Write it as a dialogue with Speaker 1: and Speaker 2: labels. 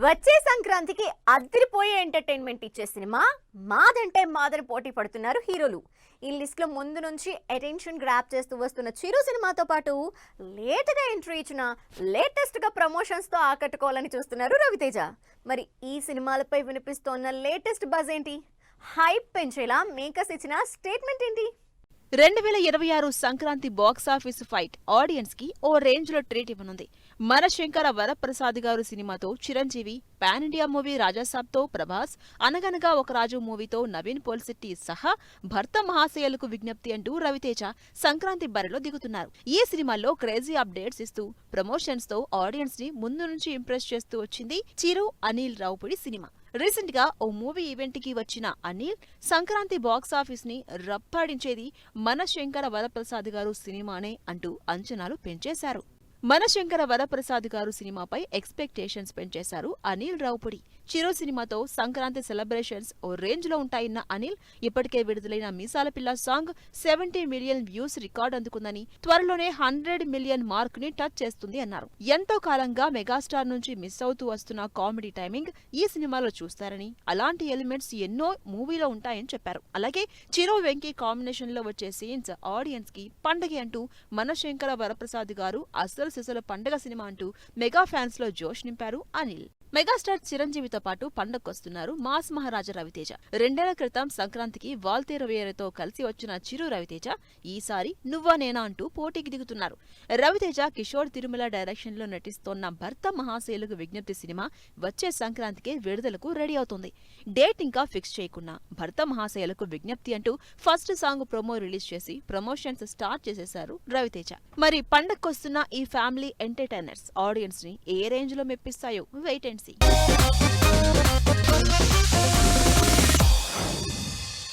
Speaker 1: వచ్చే సంక్రాంతికి అదిరిపోయే ఎంటర్టైన్మెంట్ ఇచ్చే సినిమా మాదంటే మాదని పోటీ పడుతున్నారు హీరోలు. ఈ లిస్ట్ లో ముందు నుంచి అటెన్షన్ గ్రాప్ చేస్తూ వస్తున్న చిరు సినిమాతో పాటు లేట్గా ఎంట్రీ ఇచ్చిన లేటెస్ట్ గా ప్రమోషన్స్ తో ఆకట్టుకోవాలని చూస్తున్నారు రవితేజ. మరి ఈ సినిమాలపై వినిపిస్తోన్న లేటెస్ట్ బజ్ ఏంటి? హైప్ పెంచేలా మేకర్స్ ఇచ్చిన స్టేట్మెంట్ ఏంటి?
Speaker 2: 2026 సంక్రాంతి బాక్సాఫీస్ ఫైట్ ఆడియన్స్ కి ఓ రేంజ్ లో ట్రీట్ ఇవ్వనుంది. మనశంకర వరప్రసాద్ గారు సినిమాతో Chiranjeevi, pan India movie Rajasaab తో ప్రభాస్, అనగనగా ఒక రాజు మూవీతో నవీన్ పోల్శెట్టి సహా భర్త మహాశయులకు విజ్ఞప్తి అంటూ రవితేజ సంక్రాంతి బరిలో దిగుతున్నారు. ఈ సినిమాల్లో క్రేజీ అప్డేట్స్ ఇస్తూ ప్రమోషన్స్ తో ఆడియన్స్ ని ముందు నుంచి ఇంప్రెస్ చేస్తూ వచ్చింది చిరు అనిల్ రావుపుడి సినిమా. రీసెంట్ గా ఓ మూవీ ఈవెంట్ కి వచ్చిన అనిల్ సంక్రాంతి బాక్సాఫీస్ ని రప్పాడించేది మనశంకర వరప్రసాద్ గారు సినిమానే అంటూ అంచనాలు పెంచేశారు. మనశంకర వరప్రసాద్ గారు సినిమాపై ఎక్స్పెక్టేషన్స్ పెంచేశారు అనిల్ రావుపుడి. చిరు సినిమాతో సంక్రాంతి సెలబ్రేషన్స్ ఓ రేంజ్ లో ఉంటాయన్న అనిల్ ఇప్పటికే విడుదలైన మీసాల పిల్ల సాంగ్ 70 మిలియన్ వ్యూస్ రికార్డ్ అందుకుందని, త్వరలోనే 100 మిలియన్ మార్క్ ని టచ్ చేస్తుంది అన్నారు. ఎంతో కాలంగా మెగాస్టార్ నుంచి మిస్ అవుతూ వస్తున్న కామెడీ టైమింగ్ ఈ సినిమాలో చూస్తారని, అలాంటి ఎలిమెంట్స్ ఎన్నో మూవీలో ఉంటాయని చెప్పారు. అలాగే చిరు వెంకీ కాంబినేషన్ లో వచ్చే సీన్స్ ఆడియన్స్ కి పండగే అంటూ మనశంకర వరప్రసాద్ గారు అసలు సిసలు పండగ సినిమా అంటూ మెగా ఫ్యాన్స్ లో జోష్ నింపారు అనిల్. మెగాస్టార్ చిరంజీవితో పాటు పండగకొస్తున్నారు మాస్ మహారాజా రవితేజ. 2 ఏళ్ల క్రితం సంక్రాంతికి వాల్తేరు వేయరతో కలిసి వచ్చిన చిరు రవితేజ ఈసారి నువ్వా నేనా అంటూ పోటీకి దిగుతున్నారు. రవితేజ కిషోర్ తిరుమల డైరెక్షన్ లో నటిస్తోన్న భర్త మహాశయులకు విజ్ఞప్తి సినిమా వచ్చే సంక్రాంతికి విడుదలకు రెడీ అవుతుంది. డేట్ ఇంకా ఫిక్స్ చేయకున్నా భర్త మహాశయులకు విజ్ఞప్తి అంటూ ఫస్ట్ సాంగ్ ప్రోమో రిలీజ్ చేసి ప్రమోషన్స్ స్టార్ట్ చేసేశారు రవితేజ. మరి పండగకొస్తున్న ఈ ఫ్యామిలీ ఎంటర్టైనర్స్ ఆడియన్స్ ని ఏ రేంజ్ లో మెప్పిస్తాయో వెయిట్ అండ్ సీ.